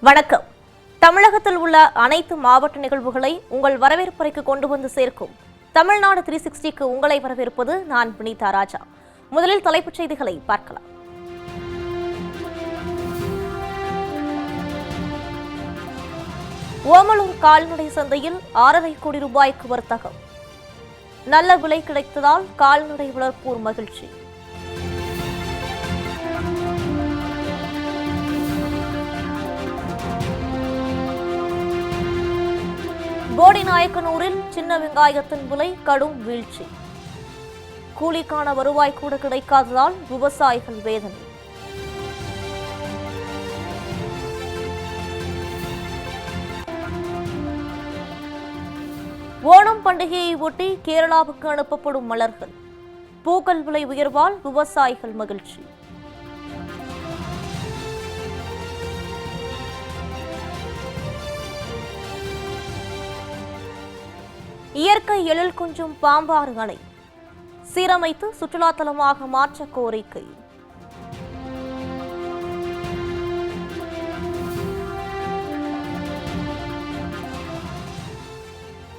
வணக்கம். தமிழகத்தில் உள்ள அனைத்து மாவட்ட நிகழ்வுகளை உங்கள் வரவேற்பறைக்கு கொண்டு வந்து சேர்க்கும் தமிழ்நாடு 360க்கு உங்களை வரவேற்பது நான் வினிதா ராஜா. முதலில் தலைப்புச் செய்திகளை பார்க்கலாம். ஓமலூர் கால்நடை சந்தையில் 6.5 கோடி ரூபாய்க்கு வர்த்தகம். நல்ல விலை கிடைத்ததால் கால்நடை வளர்ப்போர் மகிழ்ச்சி. போடிநாயக்கனூரில் சின்ன வெங்காயத்தின் விலை கடும் வீழ்ச்சி. கூலிக்கான வருவாய் கூட கிடைக்காததால் விவசாயிகள் வேதனை. ஓணம் பண்டிகையை ஒட்டி கேரளாவுக்கு அனுப்பப்படும் மலர்கள். பூக்கள் விலை உயர்வால் விவசாயிகள் மகிழ்ச்சி. இயற்கை எழில் கொஞ்சும் பாம்பாறு அணை சீரமைத்து சுற்றுலாத்தலமாக மாற்ற கோரிக்கை.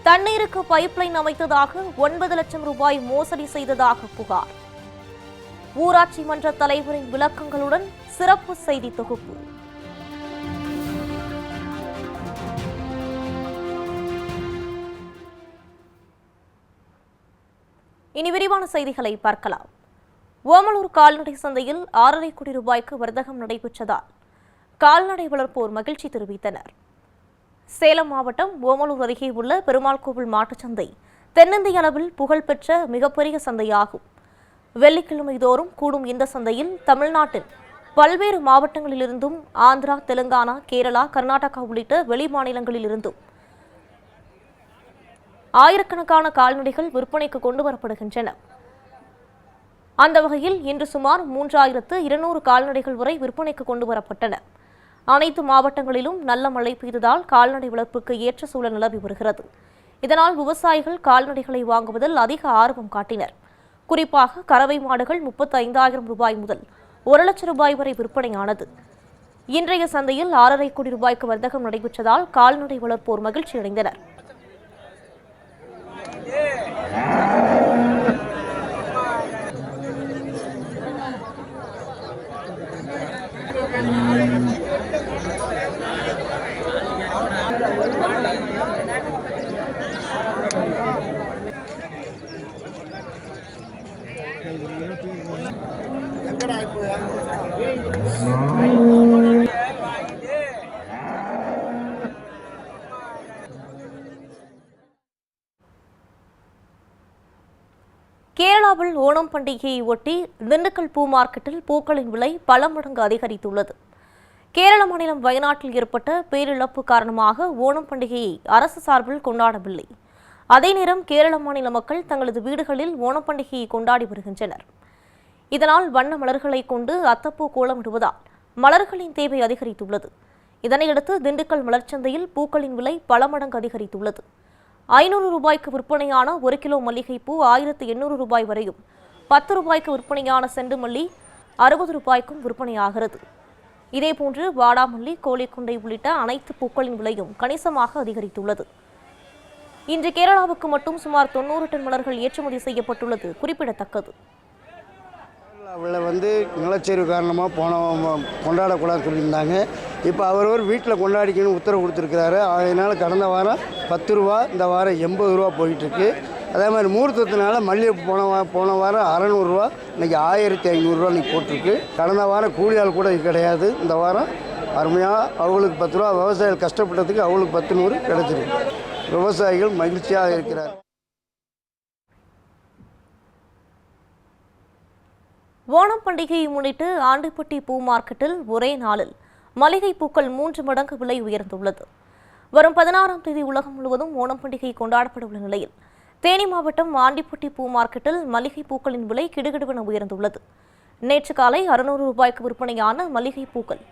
தண்ணீருக்கு பைப்லைன் அமைத்ததாக 9 லட்சம் ரூபாய் மோசடி செய்ததாக புகார். ஊராட்சி மன்ற தலைவரின் விளக்கங்களுடன் சிறப்பு செய்தி தொகுப்பு. இனி விரிவான செய்திகளை பார்க்கலாம். ஓமலூர் கால்நடை சந்தையில் 6.5 கோடி ரூபாய்க்கு வர்த்தகம் நடைபெற்றதால் கால்நடை வளர்ப்போர் மகிழ்ச்சி தெரிவித்தனர். சேலம் மாவட்டம் ஓமலூர் அருகே உள்ள பெருமாள் கோவில் மாட்டுச்சந்தை தென்னிந்திய அளவில் புகழ்பெற்ற மிகப்பெரிய சந்தையாகும். வெள்ளிக்கிழமை தோறும் கூடும் இந்த சந்தையில் தமிழ்நாட்டின் பல்வேறு மாவட்டங்களிலிருந்தும் ஆந்திரா, தெலுங்கானா, கேரளா, கர்நாடகா உள்ளிட்ட வெளி மாநிலங்களிலிருந்தும் ஆயிரக்கணக்கான கால்நடைகள் விற்பனைக்கு கொண்டு வரப்படுகின்றன. அந்த வகையில் இன்று சுமார் 3200 கால்நடைகள் வரை விற்பனைக்கு கொண்டு வரப்பட்டன. அனைத்து மாவட்டங்களிலும் நல்ல மழை பெய்ததால் கால்நடை வளர்ப்புக்கு ஏற்ற சூழல் நிலவி வருகிறது. இதனால் விவசாயிகள் கால்நடைகளை வாங்குவதில் அதிக ஆர்வம் காட்டினர். குறிப்பாக கறவை மாடுகள் 35,000 ரூபாய் முதல் 1 லட்சம் ரூபாய் வரை விற்பனையானது. இன்றைய சந்தையில் 6.5 கோடி ரூபாய்க்கு வர்த்தகம் நடைபெற்றதால் கால்நடை வளர்ப்போர் மகிழ்ச்சி அடைந்தனர். கேரளாவில் ஓணம் பண்டிகையை ஒட்டி திண்டுக்கல் பூ மார்க்கெட்டில் பூக்களின் விலை பல மடங்கு அதிகரித்துள்ளது. கேரள மாநிலம் வயநாட்டில் ஏற்பட்ட பேரிழப்பு காரணமாக ஓணம் பண்டிகையை அரசு சார்பில் கொண்டாடவில்லை. அதே நேரம் கேரள மாநில மக்கள் தங்களது வீடுகளில் ஓணம் பண்டிகையை கொண்டாடி வருகின்றனர். இதனால் வண்ண மலர்களை கொண்டு அத்தப்பூ கோலமிடுவதால் மலர்களின் தேவை அதிகரித்துள்ளது. இதனையடுத்து திண்டுக்கல் மலர்ச்சந்தையில் பூக்களின் விலை பல மடங்கு அதிகரித்துள்ளது. 500 ரூபாய்க்கு விற்பனையான 1 கிலோ மல்லிகைப்பூ 1800 ரூபாய் வரையும், 10 ரூபாய்க்கு விற்பனையான செண்டுமல்லி 60 ரூபாய்க்கும் விற்பனையாகிறது. இதேபோன்று வாடாமல்லி, கோழிக்குண்டை உள்ளிட்ட அனைத்து பூக்களின் விலையும் கணிசமாக அதிகரித்துள்ளது. இன்று கேரளாவுக்கு மட்டும் சுமார் 90 டன் மலர்கள் ஏற்றுமதி செய்யப்பட்டுள்ளது குறிப்பிடத்தக்கது. நிலச்சரிவு காரணமாக கொண்டாடக்கூடாதுன்னு சொல்லியிருந்தாங்க. இப்போ அவர் வீட்டில் கொண்டாடிக்கணும் உத்தரவு கொடுத்துருக்கிறாரு. அதனால் கடந்த வாரம் 10 ரூபா, இந்த வாரம் 80 ரூபா போயிட்டுருக்கு. அதே மாதிரி முகூர்த்தத்தினால மல்லிகைப்பூ போன வாரம் 600 ரூபா, இன்றைக்கி 1500 ரூபா இன்றைக்கி போட்டிருக்கு. கடந்த வாரம் கூலியால் கூட கிடையாது. இந்த வாரம் அருமையாக அவங்களுக்கு 10 ரூபா, விவசாயிகள் கஷ்டப்பட்டதுக்கு அவங்களுக்கு 10 கிடைச்சிருக்கு. விவசாயிகள் மகிழ்ச்சியாக இருக்கிறார். ஓணம் பண்டிகையை முன்னிட்டு ஆண்டிப்பட்டி பூ மார்க்கெட்டில் ஒரே நாளில் மல்லிகை பூக்கள் 3 மடங்கு விலை உயர்ந்துள்ளது. வரும் 16ஆம் தேதி உலகம் முழுவதும் ஓணம் பண்டிகை கொண்டாடப்பட உள்ள நிலையில் தேனி மாவட்டம் ஆண்டிப்பட்டி பூ மார்க்கெட்டில் மல்லிகை பூக்களின் விலை கிடுகிடுவென உயர்ந்துள்ளது. நேற்று காலை 600 ரூபாய்க்கு விற்பனையான மல்லிகை பூக்கள்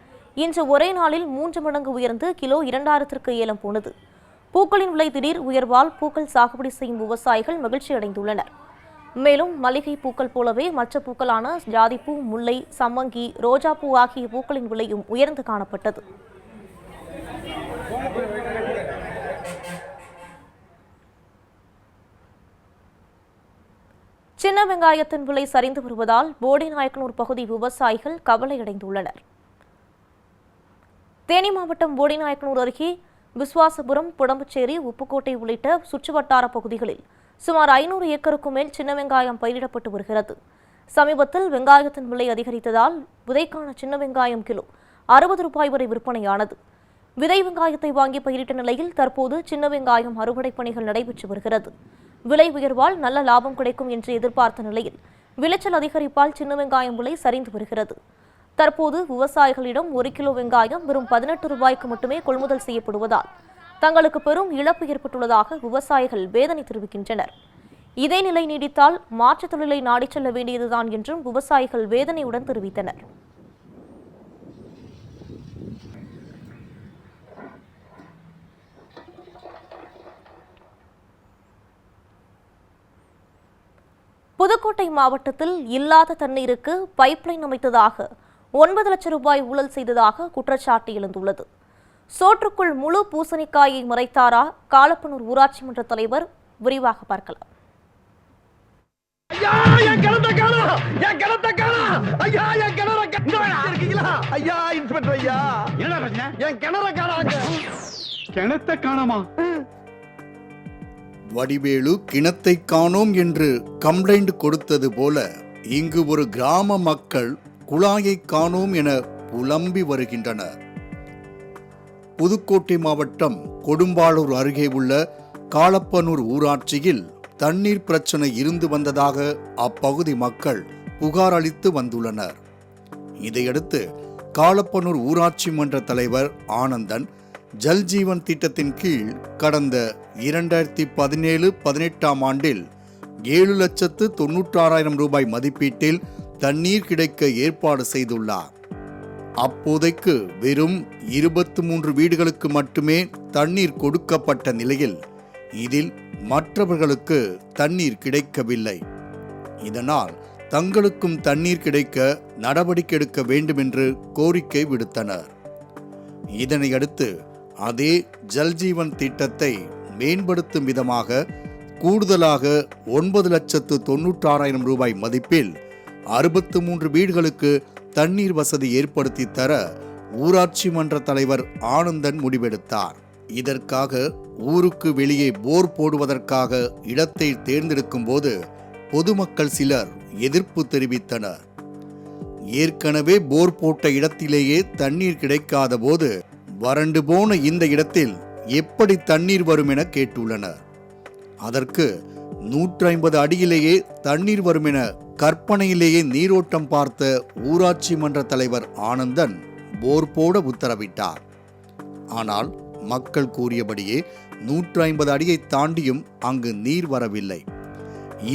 இன்று ஒரே நாளில் 3 மடங்கு உயர்ந்து கிலோ 2000ற்கு ஏலம் போனது. பூக்களின் விலை திடீர் உயர்வால் பூக்கள் சாகுபடி செய்யும் விவசாயிகள் மகிழ்ச்சி அடைந்துள்ளனர். மேலும் மல்லிகை பூக்கள் போலவே மற்ற பூக்களான ஜாதிப்பூ, முல்லை, சம்மங்கி, ரோஜா பூ ஆகிய பூக்களின் விலையும் உயர்ந்து காணப்பட்டது. சின்ன வெங்காயத்தின் விலை சரிந்து வருவதால் போடிநாயக்கனூர் பகுதி விவசாயிகள் கவலையடைந்துள்ளனர். தேனி மாவட்டம் போடிநாயக்கனூர் அருகே விஸ்வாசபுரம், புடம்புச்சேரி, உப்புக்கோட்டை உள்ளிட்ட சுற்றுவட்டார பகுதிகளில் சுமார் 500 ஏக்கருக்கும் மேல் சின்ன வெங்காயம் பயிரிடப்பட்டு வருகிறது. சமீபத்தில் வெங்காயத்தின் விலை அதிகரித்ததால் விதைக்கான சின்ன வெங்காயம் கிலோ 60 ரூபாய் வரை விற்பனையானது. விதை வெங்காயத்தை வாங்கி பயிரிட்ட நிலையில் தற்போது சின்ன வெங்காயம் அறுவடை பணிகள் நடைபெற்று வருகிறது. விலை உயர்வால் நல்ல லாபம் கிடைக்கும் என்று எதிர்பார்த்த நிலையில் விளைச்சல் அதிகரிப்பால் சின்ன வெங்காயம் விலை சரிந்து வருகிறது. தற்போது விவசாயிகளிடம் 1 கிலோ வெங்காயம் வெறும் 18 ரூபாய்க்கு மட்டுமே கொள்முதல் செய்யப்படுவதால் தங்களுக்கு பெரும் இழப்பு ஏற்பட்டுள்ளதாக விவசாயிகள் வேதனை தெரிவிக்கின்றனர். இதே நிலை நீடித்தால் மாற்றுத் தொழிலை நாடிச் செல்ல வேண்டியதுதான் என்றும் விவசாயிகள் வேதனையுடன் தெரிவித்தனர். புதுக்கோட்டை மாவட்டத்தில் இல்லாத தண்ணீருக்கு பைப்லைன் அமைத்ததாக 9 லட்சம் ரூபாய் ஊழல் செய்ததாக குற்றச்சாட்டு எழுந்துள்ளது. சோற்றுக்குள் முழு பூசணிக்காயை மறைத்தாரா? காலப்பனூர் ஊராட்சி மன்ற தலைவர். விரிவாக பார்க்கலாம். வடிவேலு கிணத்தை காணோம் என்று கம்ப்ளைண்ட் கொடுத்தது போல இங்கு ஒரு கிராம மக்கள் குழாயை காணோம் என புலம்பி வருகின்றனர். புதுக்கோட்டை மாவட்டம் கொடும்பாளூர் அருகே உள்ள காலப்பனூர் ஊராட்சியில் தண்ணீர் பிரச்சனை இருந்து வந்ததாக அப்பகுதி மக்கள் புகார் அளித்து வந்துள்ளனர். இதையடுத்து காலப்பனூர் ஊராட்சி மன்ற தலைவர் ஆனந்தன் ஜல்ஜீவன் திட்டத்தின் கீழ் கடந்த 2017-18 ஆண்டில் 7,96,000 ரூபாய் மதிப்பீட்டில் தண்ணீர் கிடைக்க ஏற்பாடு செய்துள்ளார். அப்போதைக்கு வெறும் 23 வீடுகளுக்கு மட்டுமே தண்ணீர் கொடுக்கப்பட்ட நிலையில் இதில் மற்றவர்களுக்கு தண்ணீர் கிடைக்கவில்லை. இதனால் தங்களுக்கும் தண்ணீர் கிடைக்க நடவடிக்கை எடுக்க வேண்டும் என்று கோரிக்கை விடுத்தனர். இதனையடுத்து அதே ஜல்ஜீவன் திட்டத்தை மேம்படுத்தும் விதமாக கூடுதலாக 9,96,000 ரூபாய் மதிப்பில் 63 வீடுகளுக்கு தண்ணீர் வசதி ஏற்படுத்தி தர ஊராட்சி மன்ற தலைவர் ஆனந்தன் முடிவெடுத்தார். இதற்காக ஊருக்கு வெளியே போர் போடுவதற்காக இடத்தை தேர்ந்தெடுக்கும் போது பொதுமக்கள் சிலர் எதிர்ப்பு தெரிவித்தனர். ஏற்கனவே போர் போட்ட இடத்திலேயே தண்ணீர் கிடைக்காத போது வறண்டு போன இந்த இடத்தில் எப்படி தண்ணீர் வரும் என கேட்டுள்ளனர். அதற்கு 150 அடியிலேயே தண்ணீர் வரும் என கற்பனையிலேயே நீரோட்டம் பார்த்த ஊராட்சி மன்ற தலைவர் ஆனந்தன் போர் போட உத்தரவிட்டார். ஆனால் மக்கள் கூறியபடியே 150 அடியை தாண்டியும் அங்கு நீர் வரவில்லை.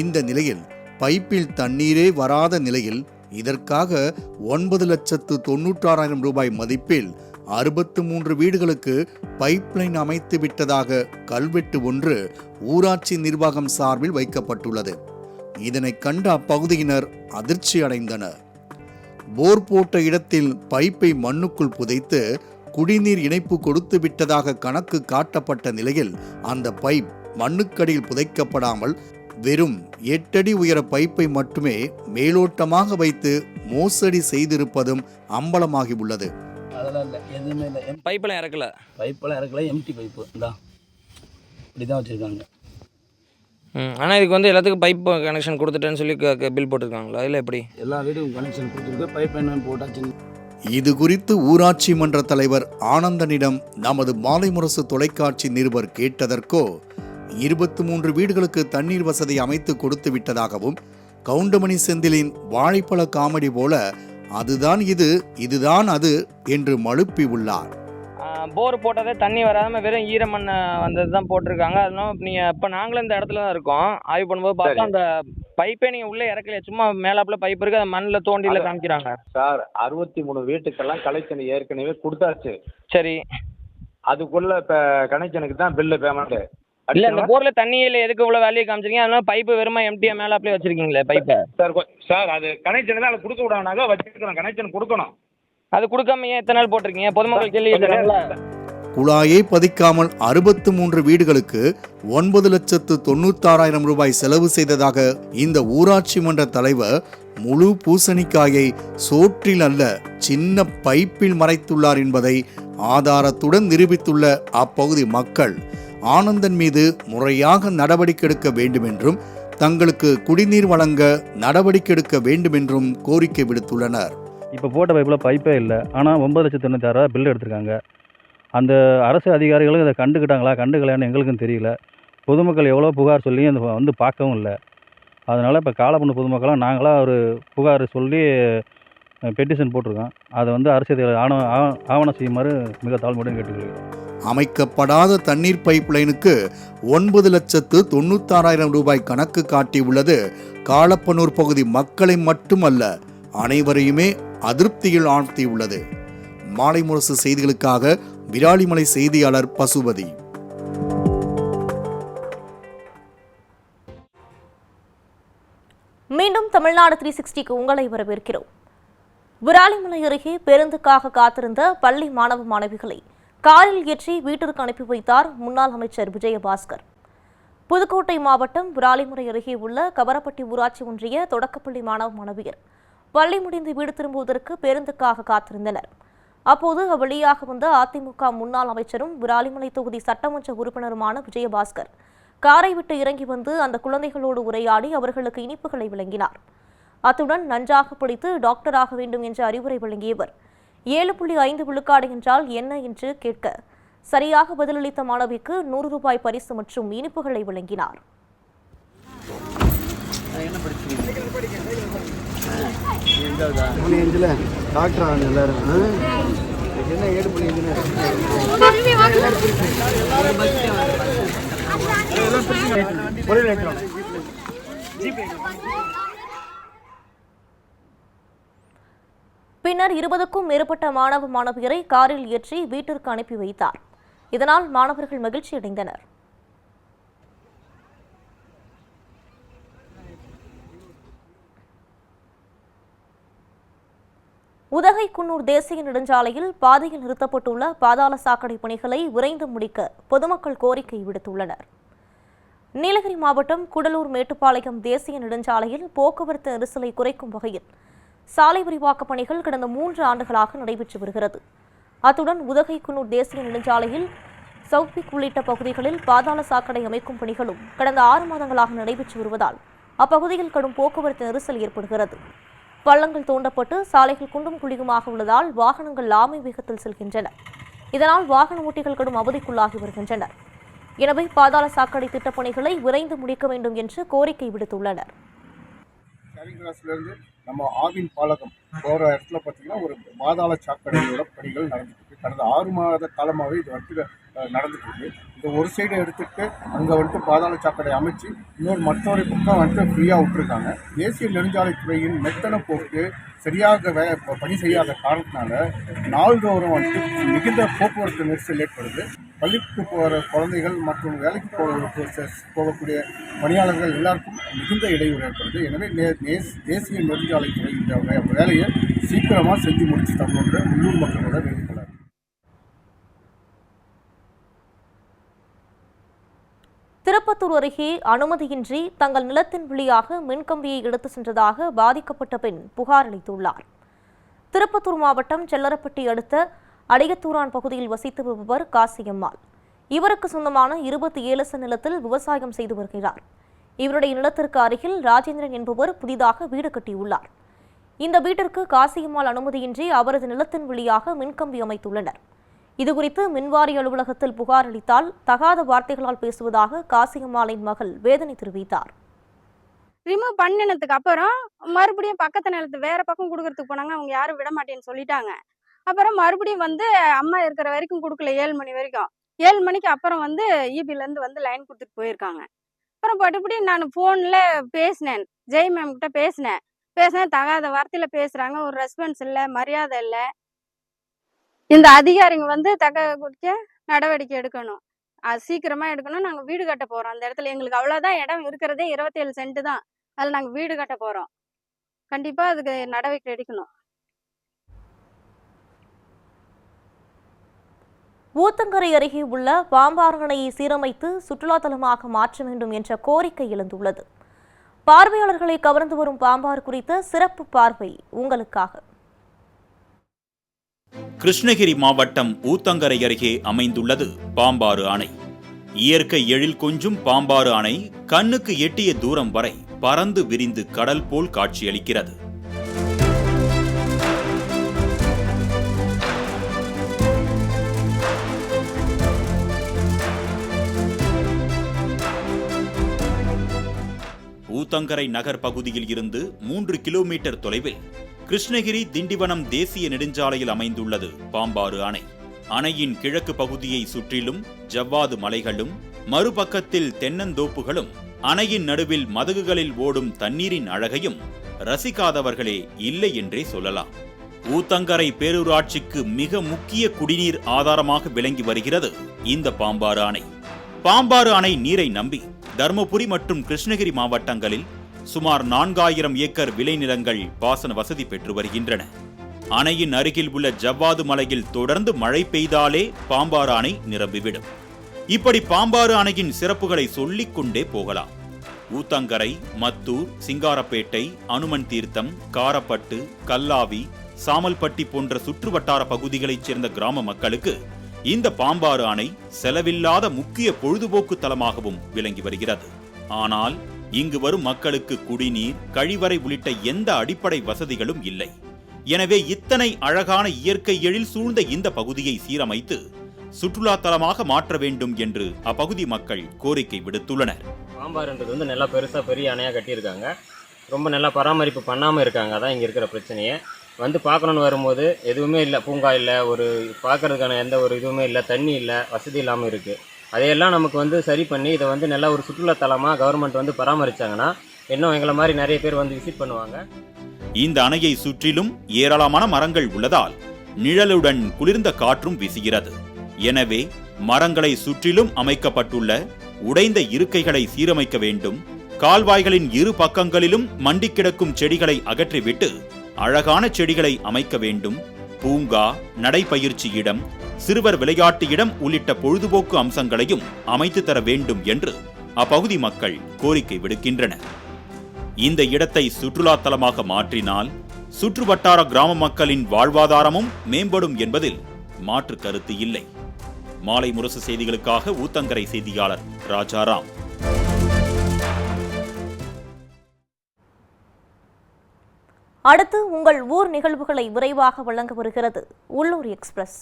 இந்த நிலையில் பைப்பில் தண்ணீரே வராத நிலையில் இதற்காக 9,96,000 ரூபாய் மதிப்பில் 63 வீடுகளுக்கு பைப்லைன் அமைத்து விட்டதாக கல்வெட்டு ஒன்று ஊராட்சி நிர்வாகம் சார்பில் வைக்கப்பட்டுள்ளது. இதனை கண்ட அப்பகுதியினர் அதிர்ச்சி அடைந்தனர். போர் போட்ட இடத்தில் பைப்பை மண்ணுக்குள் புதைத்து குடிநீர் இணைப்பு கொடுத்து விட்டதாக கணக்கு காட்டப்பட்ட நிலையில் அந்த பைப் மண்ணுக்கடியில் புதைக்கப்படாமல் வெறும் 8 அடி உயர பைப்பை மட்டுமே மேலோட்டமாக வைத்து மோசடி செய்திருப்பதும் அம்பலமாகி உள்ளது. அதெல்லாம் இல்லை, எதுவுமே இல்லை. பைப்பெல்லாம் இறக்கல, எம்டி பைப்பு தான் இப்படி தான் வச்சுருக்காங்க. ஆனால் இதுக்கு வந்து எல்லாத்துக்கும் பைப் கனெக்ஷன் கொடுத்துட்டேன்னு சொல்லி பில் போட்டிருக்காங்களா? இல்லை எப்படி? எல்லா வீடும் கனெக்ஷன் கொடுத்துருக்கு, பைப் என்ன போட்டாச்சு. இது குறித்து ஊராட்சி மன்ற தலைவர் ஆனந்தனிடம் நமது மாலை முரசு தொலைக்காட்சி நிருபர் கேட்டதற்கோ 23 வீடுகளுக்கு தண்ணீர் வசதி அமைத்து கொடுத்து விட்டதாகவும் கவுண்டமணி செந்திலின் வாழைப்பழ காமெடி போல அதுதான் இது, இதுதான் அது என்று மழுப்பி உள்ளார். போர் போட்டதே தண்ணி வராமல் வெறும் ஈரமண் வந்தது தான் போட்டிருக்காங்க. அதனால நீங்கள் இப்போ நாங்களும் இந்த இடத்துல தான் இருக்கோம். ஆய்வு பண்ணும்போது பார்த்தா அந்த பைப்பே நீங்கள் உள்ளே இறக்கலையே, சும்மா மேலாப்பில் பைப் இருக்குது, அதை மண்ணில் தோண்டியில் காமிக்கிறாங்க. சார் 63 வீட்டுக்கெல்லாம் கலெக்ஷன் ஏற்கனவே கொடுத்தாச்சு. சரி, அதுக்குள்ள இப்போ கனெக்ஷனுக்கு தான் பில்லு பேமெண்ட் இல்லை. இந்த போரில் தண்ணியில் எதுக்கு இவ்வளோ வேலையை காமிச்சிருக்கீங்க? அதனால பைப்பு வெறுமா எம்டியாக மேலாப்பிலே வச்சிருக்கீங்களே பைப்பை. சார் அது கனெக்ஷன் தான் கொடுக்க விடானாங்க, வச்சிருக்கிறோம், கனெக்ஷன் கொடுக்கணும். அது கொடுக்காம ஏன் எத்தனை நாள் போட்டிருக்கீங்க? பொதுமக்கள் கேள்வி கேட்குறாங்களா? குழாயை பதிக்காமல் 63 வீடுகளுக்கு 9,96,000 ரூபாய் செலவு செய்ததாக இந்த ஊராட்சி மன்ற தலைவர் முழு பூசணிக்காயை சோற்றில் அல்ல சின்ன பைப்பில் மறைத்துள்ளார் என்பதை ஆதாரத்துடன் நிரூபித்துள்ள அப்பகுதி மக்கள் ஆனந்தன் மீது முறையாக நடவடிக்கை எடுக்க வேண்டுமென்றும் தங்களுக்கு குடிநீர் வழங்க நடவடிக்கை எடுக்க வேண்டுமென்றும் கோரிக்கை விடுத்துள்ளனர். இப்போ போட்ட பைப்பில் பைப்பே இல்லை, ஆனால் 9,96,000 பில் எடுத்திருக்காங்க. அந்த அரசு அதிகாரிகளும் இதை கண்டுக்கலையான்னு எங்களுக்கும் தெரியல. பொதுமக்கள் எவ்வளோ புகார் சொல்லி அந்த வந்து பார்க்கவும் இல்லை. அதனால் இப்போ காலப்பண்ணு பொதுமக்களாக நாங்களாக ஒரு புகார் சொல்லி பெட்டிஷன் போட்டிருக்கோம். அதை வந்து அரசு ஆவணம் செய்யுமாறு மிக தாழ்மையுடன் கேட்டுக்கொள்கிறோம். அமைக்கப்படாத தண்ணீர் பைப் லைனுக்கு 9,96,000 ரூபாய் கணக்கு காட்டியுள்ளது காலப்பனூர் பகுதி மக்களை மட்டுமல்ல அனைவரையுமே அதிருப்தியில் ஆழ்த்தியுள்ளது. மாலை முரசு செய்திகளுக்காக விராலிமலை செய்தியாளர் பசுபதி. மீண்டும் தமிழ்நாடு 360க்கு உங்களை வரவேற்கிறோம். விராலிமலை அருகே பேருந்துக்காக காத்திருந்த பள்ளி மாணவ மாணவிகளை காரில் ஏற்றி வீட்டிற்கு அனுப்பி வைத்தார் முன்னாள் அமைச்சர் விஜயபாஸ்கர். புதுக்கோட்டை மாவட்டம் விராலிமலை அருகே உள்ள கவரப்பட்டி ஊராட்சி ஒன்றிய தொடக்கப்பள்ளி மாணவ மாணவியர் பள்ளி முடிந்து வீடு திரும்புவதற்கு பேருந்துக்காக காத்திருந்தனர். அப்போது அவ்வழியாக வந்த அதிமுக முன்னாள் அமைச்சரும் விராலிமலை தொகுதி சட்டமன்ற உறுப்பினருமான விஜயபாஸ்கர் காரை விட்டு இறங்கி வந்து அந்த குழந்தைகளோடு உரையாடி அவர்களுக்கு இனிப்புகளை வழங்கினார். அத்துடன் நன்றாக படித்து டாக்டராக வேண்டும் என்ற அறிவுரை வழங்கியவர் 7.5 விழுக்காடு என்றால் என்ன என்று கேட்க சரியாக பதிலளித்த மாணவிக்கு 100 ரூபாய் பரிசு மற்றும் இனிப்புகளை வழங்கினார். பின்னர் 20க்கும் மேற்பட்ட மாணவ மாணவியரை காரில் ஏற்றி வீட்டிற்கு அனுப்பி வைத்தார். இதனால் மாணவர்கள் மகிழ்ச்சியடைந்தனர். உதகை குன்னூர் தேசிய நெடுஞ்சாலையில் பாதையில் நிறுத்தப்பட்டுள்ள பாதாள சாக்கடை பணிகளை விரைந்து முடிக்க பொதுமக்கள் கோரிக்கை விடுத்துள்ளனர். நீலகிரி மாவட்டம் கூடலூர் மேட்டுப்பாளையம் தேசிய நெடுஞ்சாலையில் போக்குவரத்து நெரிசலை குறைக்கும் வகையில் சாலை விரிவாக்க பணிகள் கடந்த 3 ஆண்டுகளாக நடைபெற்று வருகிறது. அத்துடன் உதகை குன்னூர் தேசிய நெடுஞ்சாலையில் சவுபிக் உள்ளிட்ட பகுதிகளில் பாதாள சாக்கடை அமைக்கும் பணிகளும் கடந்த 6 மாதங்களாக நடைபெற்று வருவதால் அப்பகுதியில் கடும் போக்குவரத்து நெரிசல் ஏற்படுகிறது. பள்ளங்கள் தோண்டப்பட்டு சாலைகள் குண்டும் குழியுமாக உள்ளதால் வாகனங்கள் ஆமை வேகத்தில் செல்கின்றன. இதனால் வாகன ஓட்டிகள் கடும் அவதிக்குள்ளாகி வருகின்றனர். எனவே பாதாள சாக்கடை திட்டப்பணிகளை விரைந்து முடிக்க வேண்டும் என்று கோரிக்கை விடுத்துள்ளனர். நம்ம ஆவின் பாலகம் போகிற இடத்துல பார்த்தீங்கன்னா ஒரு பாதாள சாக்கடையோட பணிகள் நடந்துட்டு இருக்கு. கடந்த 6 மாத காலமாகவே இது வந்துட்டு நடந்துட்டு இருக்கு. இந்த ஒரு சைடை எடுத்துட்டு அங்கே வந்துட்டு பாதாள சாக்கடை அமைச்சு மற்றொரு பக்கம் வந்துட்டு ஃப்ரீயாக விட்டுருக்காங்க. தேசிய நெடுஞ்சாலைத்துறையின் மெத்தன போக்கு சரியாக பணி செய்யாத காரணத்தினால நாள்தோறும் வந்துட்டு மிகுந்த போக்குவரத்து நெரிசல் ஏற்படுது. பள்ளிக்கு போகிற குழந்தைகள் மற்றும் வேலைக்கு போகக்கூடிய பணியாளர்கள் எல்லாருக்கும் மிகுந்த இடையூறு ஏற்படுது. எனவே தேசிய நெடுஞ்சாலைத்துறை இந்த வேலையை சீக்கிரமாக செஞ்சு முடிச்சு தரணுன்ற உள்ளூர் மக்களோட வேண்டுகோள். திருப்பத்தூர் அருகே அனுமதியின்றி தங்கள் நிலத்தின் வழியாக மின்கம்பியை எடுத்து சென்றதாக பாதிக்கப்பட்ட பெண் புகார் அளித்துள்ளார். திருப்பத்தூர் மாவட்டம் செல்லரப்பட்டி அடுத்த அடியத்தூரான் பகுதியில் வசித்து வருபவர் காசியம்மாள். இவருக்கு சொந்தமான 27 சென்ட் நிலத்தில் விவசாயம் செய்து வருகிறார். இவருடைய நிலத்திற்கு அருகில் ராஜேந்திரன் என்பவர் புதிதாக வீடு கட்டியுள்ளார். இந்த வீட்டிற்கு காசியம்மாள் அனுமதியின்றி அவரது நிலத்தின் வழியாக மின்கம்பி அமைத்துள்ளனர். இதுகுறித்து மின்வாரிய அலுவலகத்தில் புகார் அளித்தால் தகாத வார்த்தைகளால் பேசுவதாக காசியம்மாளின் மகள் வேதனை தெரிவித்தார். ரிமூவ் பண்ணினதுக்கு அப்புறம் மறுபடியும் பக்கத்து நிலத்து வேற பக்கம் கொடுக்கறதுக்கு போனாங்க. அவங்க யாரும் விட மாட்டேன்னு சொல்லிட்டாங்க. அப்புறம் மறுபடியும் வந்து அம்மா இருக்கிற வரைக்கும் கொடுக்கல, 7 மணி வரைக்கும். 7 மணிக்கு அப்புறம் வந்து இபிலேருந்து வந்து லைன் கொடுத்துட்டு போயிருக்காங்க. அப்புறம் பட்டுப்படி நான் ஃபோனில் பேசினேன், ஜெய் மேம் கிட்ட பேசினேன். தகாத வார்த்தையில் பேசுகிறாங்க, ஒரு ரெஸ்பான்ஸ் இல்லை, மரியாதை இல்லை. இந்த அதிகாரிங்க வந்து குடிக்க நடவடிக்கை எடுக்கணும், அது சீக்கிரமாக எடுக்கணும். நாங்கள் வீடு கட்ட போகிறோம் அந்த இடத்துல. எங்களுக்கு அவ்வளோதான் இடம் இருக்கிறதே, 27 சென்ட் தான். அதில் நாங்கள் வீடு கட்ட போகிறோம். கண்டிப்பாக அதுக்கு நடவடிக்கை எடுக்கணும். ஊத்தங்கரை அருகே உள்ள பாம்பாறு அணையை சீரமைத்து சுற்றுலா தலமாக மாற்ற வேண்டும் என்ற கோரிக்கை எழுந்துள்ளது. பார்வையாளர்களை கவர்ந்து வரும் பாம்பாறு குறித்த சிறப்பு பார்வை உங்களுக்காக. கிருஷ்ணகிரி மாவட்டம் ஊத்தங்கரை அருகே அமைந்துள்ளது பாம்பாறு அணை. இயற்கை எழில் கொஞ்சும் பாம்பாறு அணை கண்ணுக்கு எட்டிய தூரம் வரை பறந்து விரிந்து கடல் போல் காட்சியளிக்கிறது. ஊத்தங்கரை நகர் பகுதியில் இருந்து 3 கிலோமீட்டர் தொலைவில் கிருஷ்ணகிரி திண்டிவனம் தேசிய நெடுஞ்சாலையில் அமைந்துள்ளது பாம்பாறு அணை. அணையின் கிழக்கு பகுதியை சுற்றிலும் ஜவ்வாது மலைகளும் மறுபக்கத்தில் தென்னந்தோப்புகளும் அணையின் நடுவில் மதகுகளில் ஓடும் தண்ணீரின் அழகையும் ரசிக்காதவர்களே இல்லை என்றே சொல்லலாம். ஊத்தங்கரை பேரூராட்சிக்கு மிக முக்கிய குடிநீர் ஆதாரமாக விளங்கி வருகிறது இந்த பாம்பாறு அணை. பாம்பாறு அணை நீரை நம்பி தர்மபுரி மற்றும் கிருஷ்ணகிரி மாவட்டங்களில் சுமார் 4000 ஏக்கர் விளைநிலங்கள் பாசன வசதி பெற்று வருகின்றன. அணையின் அருகில் உள்ள ஜவ்வாது மலையில் தொடர்ந்து மழை பெய்தாலே பாம்பாறு அணை நிரம்பிவிடும். இப்படி பாம்பாறு அணையின் சிறப்புகளை சொல்லிக் கொண்டே போகலாம். ஊத்தங்கரை, மத்தூர், சிங்காரப்பேட்டை, அனுமன் தீர்த்தம், காரப்பட்டு, கல்லாவி, சாமல்பட்டி போன்ற சுற்றுவட்டார பகுதிகளைச் சேர்ந்த கிராம மக்களுக்கு இந்த பாம்பாறு அணை செலவில்லாத முக்கிய பொழுதுபோக்கு தலமாகவும் விளங்கி வருகிறது. ஆனால் இங்கு வரும் மக்களுக்கு குடிநீர், கழிவறை உள்ளிட்ட எந்த அடிப்படை வசதிகளும் இல்லை. எனவே இத்தனை அழகான இயற்கை எழில் சூழ்ந்த இந்த பகுதியை சீரமைத்து சுற்றுலா தலமாக மாற்ற வேண்டும் என்று அப்பகுதி மக்கள் கோரிக்கை விடுத்துள்ளனர். பாம்பாறுன்றது வந்து நல்லா பெருசாக பெரிய அணையாக கட்டியிருக்காங்க. ரொம்ப நல்லா பராமரிப்பு பண்ணாமல் இருக்காங்க. அதான் இங்கே இருக்கிற பிரச்சனையே. வந்து பார்க்கணுன்னு வரும்போது எதுவுமே இல்லை, பூங்கா இல்லை, ஒரு பார்க்கறதுக்கான எந்த ஒரு இதுவுமே இல்லை, தண்ணி இல்லை, வசதி இல்லாமல் இருக்குது. அதையெல்லாம் நமக்கு வந்து சரி பண்ணி இதை வந்து நல்லா ஒரு சுற்றுலாத்தலமாக கவர்மெண்ட் வந்து பராமரித்தாங்கன்னா இன்னும் எங்களை மாதிரி நிறைய பேர் வந்து விசிட் பண்ணுவாங்க. இந்த அணையை சுற்றிலும் ஏராளமான மரங்கள் உள்ளதால் நிழலுடன் குளிர்ந்த காற்றும் வீசுகிறது. எனவே மரங்களை சுற்றிலும் அமைக்கப்பட்டுள்ள உடைந்த இருக்கைகளை சீரமைக்க வேண்டும். கால்வாய்களின் இரு பக்கங்களிலும் மண்டி கிடக்கும் செடிகளை அகற்றிவிட்டு அழகான செடிகளை அமைக்க வேண்டும். பூங்கா, நடைப்பயிற்சி இடம், சிறுவர் விளையாட்டு இடம் உள்ளிட்ட பொழுதுபோக்கு அம்சங்களையும் அமைத்து தர வேண்டும் என்று அப்பகுதி மக்கள் கோரிக்கை விடுக்கின்றனர். இந்த இடத்தை சுற்றுலா தலமாக மாற்றினால் சுற்றுவட்டார கிராம மக்களின் வாழ்வாதாரமும் மேம்படும் என்பதில் மாற்று கருத்து இல்லை. மாலை முரசு செய்திகளுக்காக ஊத்தங்கரை செய்தியாளர் ராஜாராம். அடுத்து உங்கள் ஊர் நிகழ்வுகளை விரைவாக வழங்க வருகிறது உள்ளூர் எக்ஸ்பிரஸ்.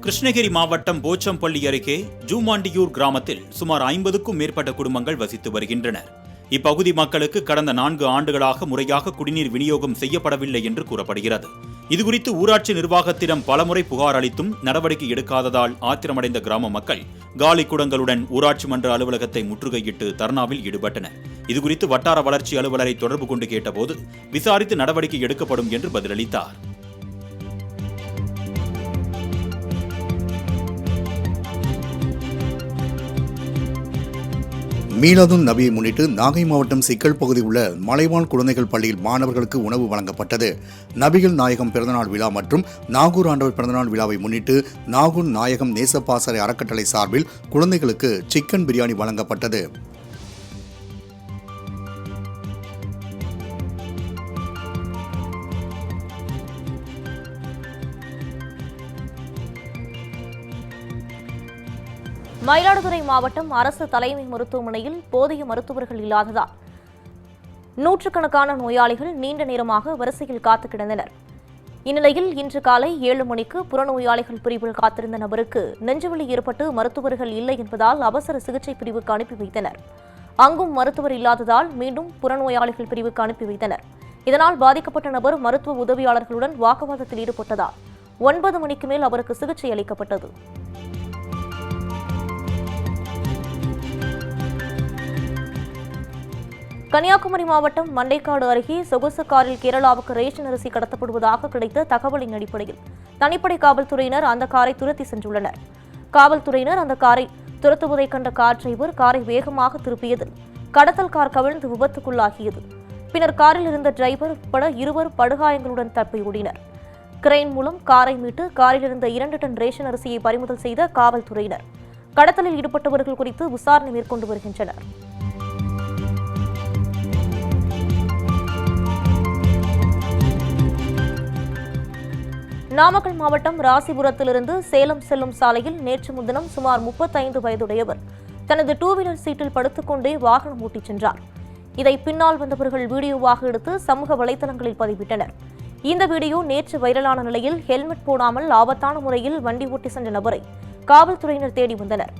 கிருஷ்ணகிரி மாவட்டம் போச்சம்பள்ளி அருகே ஜூமாண்டியூர் கிராமத்தில் சுமார் 50க்கும் மேற்பட்ட குடும்பங்கள் வசித்து வருகின்றனர். இப்பகுதி மக்களுக்கு கடந்த 4 ஆண்டுகளாக முறையாக குடிநீர் விநியோகம் செய்யப்படவில்லை என்று கூறப்படுகிறது. இதுகுறித்து ஊராட்சி நிர்வாகத்திடம் பலமுறை புகார் அளித்தும் நடவடிக்கை எடுக்காததால் ஆத்திரமடைந்த கிராம மக்கள் காலி குடங்களுடன் ஊராட்சி மன்ற அலுவலகத்தை முற்றுகையிட்டு தர்ணாவில் ஈடுபட்டனர். இதுகுறித்து வட்டார வளர்ச்சி அலுவலரை தொடர்பு கொண்டு கேட்டபோது விசாரித்து நடவடிக்கை எடுக்கப்படும் என்று பதிலளித்தார். மீலாதுன் நபியை முன்னிட்டு நாகை மாவட்டம் சிக்கல் பகுதியில் உள்ள மலைவாழ் குழந்தைகள் பள்ளியில் மாணவர்களுக்கு உணவு வழங்கப்பட்டது. நபிகள் நாயகம் பிறந்தநாள் விழா மற்றும் நாகூர் ஆண்டவர் பிறந்தநாள் விழாவை முன்னிட்டு நாகூர் நாயகம் நேசப்பாசறை அறக்கட்டளை சார்பில் குழந்தைகளுக்கு சிக்கன் பிரியாணி வழங்கப்பட்டது. மயிலாடுதுறை மாவட்டம் அரசு தலைமை மருத்துவமனையில் போதிய மருத்துவர்கள் இல்லாததால் நூற்றுக்கணக்கான நோயாளிகள் நீண்ட நேரமாக வரிசையில் காத்து கிடந்தனர். இந்நிலையில் இன்று காலை 7 மணிக்கு புறநோயாளிகள் பிரிவில் காத்திருந்த நபருக்கு நெஞ்சுவலி ஏற்பட்டு மருத்துவர்கள் இல்லை என்பதால் அவசர சிகிச்சை பிரிவுக்கு அனுப்பி வைத்தனர். அங்கும் மருத்துவர் இல்லாததால் மீண்டும் புறநோயாளிகள் பிரிவுக்கு அனுப்பி வைத்தனர். இதனால் பாதிக்கப்பட்ட நபர் மருத்துவ உதவியாளர்களுடன் வாக்குவாதத்தில் ஈடுபட்டதால் 9 மணிக்கு மேல் அவருக்கு சிகிச்சை அளிக்கப்பட்டது. கன்னியாகுமரி மாவட்டம் மண்டைக்காடு அருகே சொகுசு காரில் கேரளாவுக்கு ரேஷன் அரிசி கடத்தப்படுவதாக கிடைத்த தகவலின் அடிப்படையில் தனிப்படை காவல்துறையினர் அந்த காரை துரத்தி சென்றுள்ளனர். காவல்துறையினர் அந்த காரை துரத்துவதை கண்ட கார் டிரைவர் காரை வேகமாக திருப்பியதில் கடத்தல் கார் கவிழ்ந்து விபத்துக்குள்ளாகியது. பின்னர் காரில் இருந்த டிரைவர் உட்பட 2 படுகாயங்களுடன் தப்பி ஓடினர். கிரெயின் மூலம் காரை மீட்டு காரில் இருந்த 2 டன் ரேஷன் அரிசியை பறிமுதல் செய்த காவல்துறையினர் கடத்தலில் ஈடுபட்டவர்கள் குறித்து விசாரணை மேற்கொண்டு வருகின்றனர். நாமக்கல் மாவட்டம் ராசிபுரத்திலிருந்து சேலம் செல்லும் சாலையில் நேற்று முன்தினம் சுமார் 35 வயதுடையவர் தனது 2-வீலர் சீட்டில் படுத்துக்கொண்டே வாகனம் ஓட்டிச் சென்றார். இதை பின்னால் வந்தவர்கள் வீடியோவாக எடுத்து சமூக வலைதளங்களில் பதிவிட்டனர். இந்த வீடியோ நேற்று வைரலான நிலையில் ஹெல்மெட் போடாமல் ஆபத்தான முறையில் வண்டி ஓட்டி சென்ற நபரை காவல்துறையினர் தேடி வந்தனர்.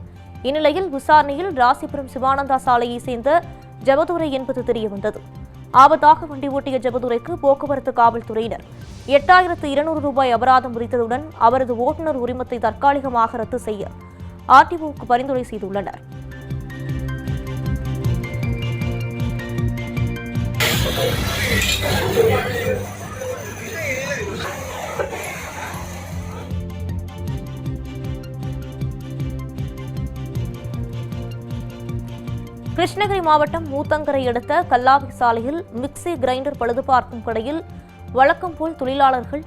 இந்நிலையில் விசாரணையில் ராசிபுரம் சிவானந்தா சாலையை சேர்ந்த ஜெபதுரை என்பது தெரியவந்தது. ஆபத்தாக வண்டி ஓட்டிய ஜெபதுரைக்கு போக்குவரத்து காவல்துறையினர் 8200 ரூபாய் அபராதம் விதித்ததுடன் அவரது ஓட்டுநர் உரிமத்தை தற்காலிகமாக ரத்து செய்ய ஆர்டிஓவுக்கு பரிந்துரை செய்துள்ளனர். கிருஷ்ணகிரி மாவட்டம் மூத்தங்கரை அடுத்த கல்லாவி சாலையில் மிக்சி கிரைண்டர் பழுது பார்க்கும் கடையில் வழக்கம் போல் தொழிலாளர்கள்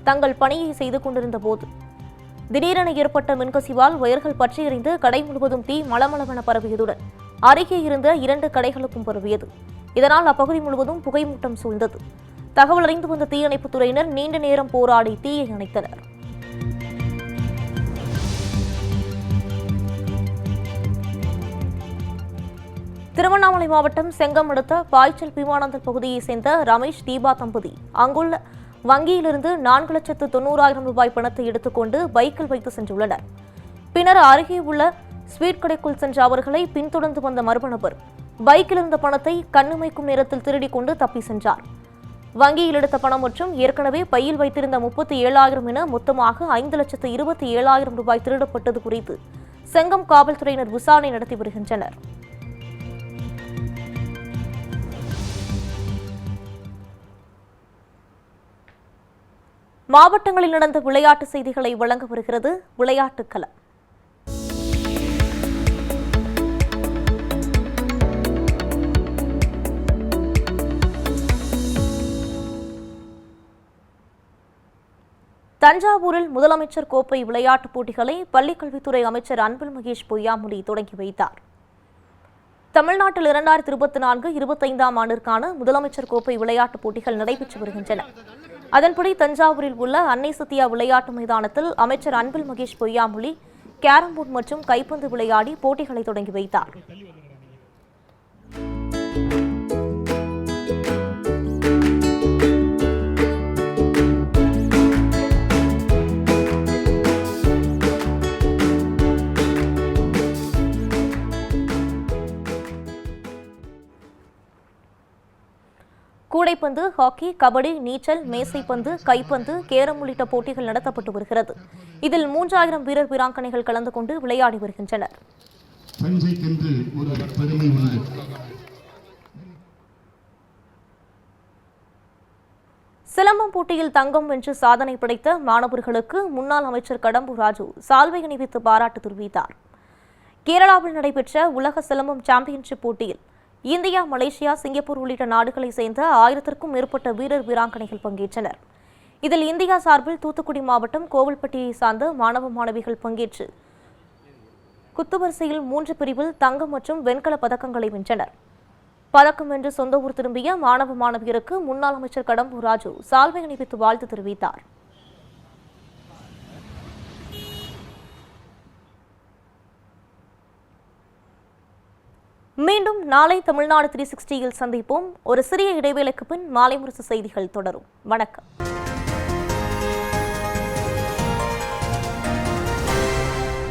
தங்கள் பணியை செய்து கொண்டிருந்த போது திடீரென ஏற்பட்ட மின்கசிவால் வயர்கள் பற்றி எறிந்து கடை முழுவதும் தீ மளமளவென பரவியதுடன் அருகே இருந்த 2 கடைகளுக்கும் பரவியது. இதனால் அப்பகுதி முழுவதும் புகைமூட்டம் சூழ்ந்தது. தகவல் அறிந்து வந்த தீயணைப்புத் துறையினர் நீண்ட நேரம் போராடி தீயை அணைத்தனர். திருவண்ணாமலை மாவட்டம் செங்கம் அடுத்த பாய்ச்சல் விமானந்தல் பகுதியைச் சேர்ந்த ரமேஷ் தீபா தம்பதி அங்குள்ள வங்கியிலிருந்து 4,90,000 ரூபாய் பணத்தை எடுத்துக்கொண்டு பைக்கில் வைத்து சென்றுள்ளனர். பின்னர் அருகே உள்ள ஸ்வீட் கடைக்குள் சென்ற அவர்களை பின்தொடர்ந்து வந்த மர்ம நபர் பைக்கில் இருந்த பணத்தை கண்ணுமைக்கும் நேரத்தில் திருடிக் கொண்டு தப்பி சென்றார். வங்கியில் எடுத்த பணம் மற்றும் ஏற்கனவே பையில் வைத்திருந்த 37,000 என மொத்தமாக 5,27,000 ரூபாய் திருடப்பட்டது குறித்து செங்கம் காவல்துறையினர் விசாரணை நடத்தி வருகின்றனர். மாவட்டங்களில் நடந்த விளையாட்டு செய்திகளை வழங்க வருகிறது விளையாட்டுக் களம். தஞ்சாவூரில் முதலமைச்சர் கோப்பை விளையாட்டுப் போட்டிகளை பள்ளிக்கல்வித்துறை அமைச்சர் அன்பில் மகேஷ் பொய்யாமொழி தொடங்கி வைத்தார். தமிழ்நாட்டில் 2024-25 ஆண்டிற்கான முதலமைச்சர் கோப்பை விளையாட்டுப் போட்டிகள் நடைபெற்று வருகின்றன. அதன்படி தஞ்சாவூரில் உள்ள அன்னை சத்யா விளையாட்டு மைதானத்தில் அமைச்சர் அன்பில் மகேஷ் பொய்யாமொழி கேரம் போர்டு மற்றும் கைப்பந்து விளையாடி போட்டிகளை தொடங்கி வைத்தார். கூடைப்பந்து, ஹாக்கி, கபடி, நீச்சல், மேசைப்பந்து, கைப்பந்து, கேரம் உள்ளிட்ட போட்டிகள் நடத்தப்பட்டு வருகிறது. இதில் 3000 வீரர் வீராங்கனைகள் கலந்து கொண்டு விளையாடி வருகின்றனர். சிலம்பம் போட்டியில் தங்கம் வென்று சாதனை படைத்த மாணவர்களுக்கு முன்னாள் அமைச்சர் கடம்பூர் ராஜு சால்வை அணிவித்து பாராட்டு தெரிவித்தார். கேரளாவில் நடைபெற்ற உலக சிலம்பம் சாம்பியன்ஷிப் போட்டியில் இந்தியா, மலேசியா, சிங்கப்பூர் உள்ளிட்ட நாடுகளைச் சேர்ந்த 1000க்கும் மேற்பட்ட வீரர் வீராங்கனைகள் பங்கேற்றனர். இதில் இந்தியா சார்பில் தூத்துக்குடி மாவட்டம் கோவில்பட்டியை சார்ந்த மாணவ மாணவிகள் பங்கேற்று குத்துவரிசையில் 3 பிரிவில் தங்கம் மற்றும் வெண்கல பதக்கங்களை வென்றனர். பதக்கம் வென்று சொந்த ஊர் திரும்பிய மாணவ மாணவியருக்கு முன்னாள் அமைச்சர் கடம்பூர் ராஜு சால்வை அணிவித்து வாழ்த்து தெரிவித்தார். மீண்டும் நாளை தமிழ்நாடு 360யில் சந்திப்போம். ஒரு சிறிய இடைவேளைக்கு பின் மாலை முரசு செய்திகள் தொடரும். வணக்கம்.